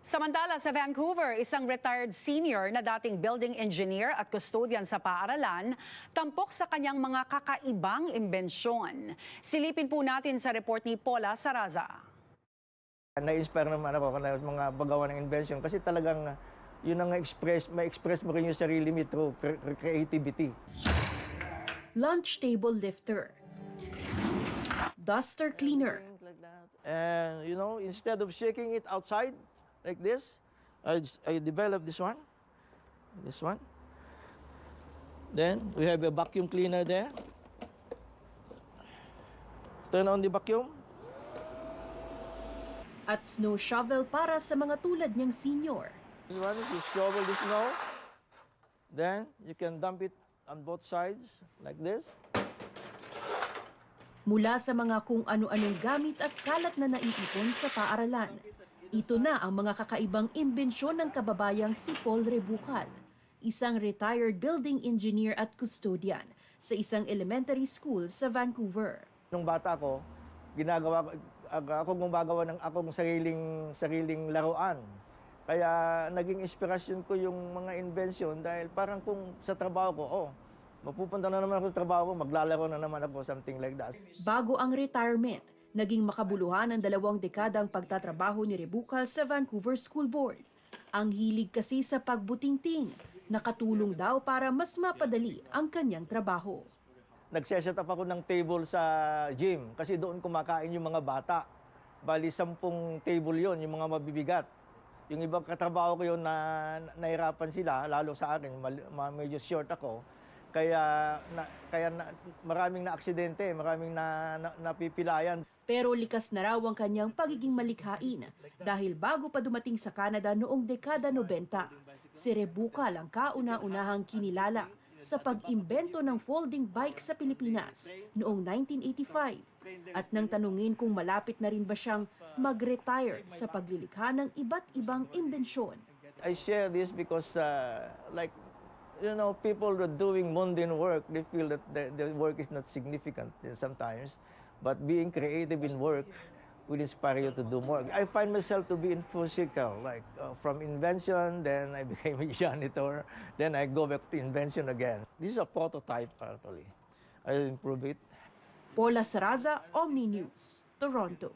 Samantala sa Vancouver, isang retired senior na dating building engineer at custodian sa paaralan, tampok sa kanyang mga kakaibang imbensyon. Silipin po natin sa report ni Paula Saraza. Na-inspire naman ako na mga paggawa ng invention kasi talagang yun ang ma-express mo rin yung sarili mo through creativity. Lunch table lifter, duster cleaner, And you know, instead of shaking it outside like this, I developed this one. Then we have a vacuum cleaner there. Turn on the vacuum. at snow shovel para sa mga tulad niyang senior. This one, you shovel the snow. Then you can dump it on both sides like this. Mula sa mga kung ano-anong gamit at kalat na naiipon sa paaralan, ito na ang mga kakaibang imbensyon ng kababayang si Paul Rebucal, isang retired building engineer at custodian sa isang elementary school sa Vancouver. Nung bata ko, ako gumagawa ng akong sariling laruan. Kaya naging inspirasyon ko yung mga invention dahil parang kung sa trabaho ko, mapupunta na naman ako sa trabaho ko, maglalaro na naman ako, something like that. Bago ang retirement, naging makabuluhan ang 2 dekadang pagtatrabaho ni Rebucal sa Vancouver School Board. Ang hilig kasi sa pagbutingting, nakatulong daw para mas mapadali ang kanyang trabaho. Nagse-set up ako ng table sa gym kasi doon kumakain yung mga bata. Bali, 10 table yon, yung mga mabibigat. Yung ibang katrabaho ko yun na nahirapan sila, lalo sa akin, medyo short ako. Kaya maraming na-aksidente, maraming napipilayan. Pero likas na raw ang kanyang pagiging malikhain dahil bago pa dumating sa Canada noong dekada 90, si Rebucal ang kauna-unahang kinilala sa pag-imbento ng folding bike sa Pilipinas noong 1985 at nang tanungin kung malapit na rin ba siyang mag-retire sa paglilikha ng iba't ibang imbensyon. I share this because people are doing mundane work, they feel that the work is not significant sometimes. But being creative in work will inspire you to do more. I find myself to be in full circle, from invention, then I became a janitor, then I go back to invention again. This is a prototype, actually. I'll improve it. Paula Saraza, Omni News, Toronto.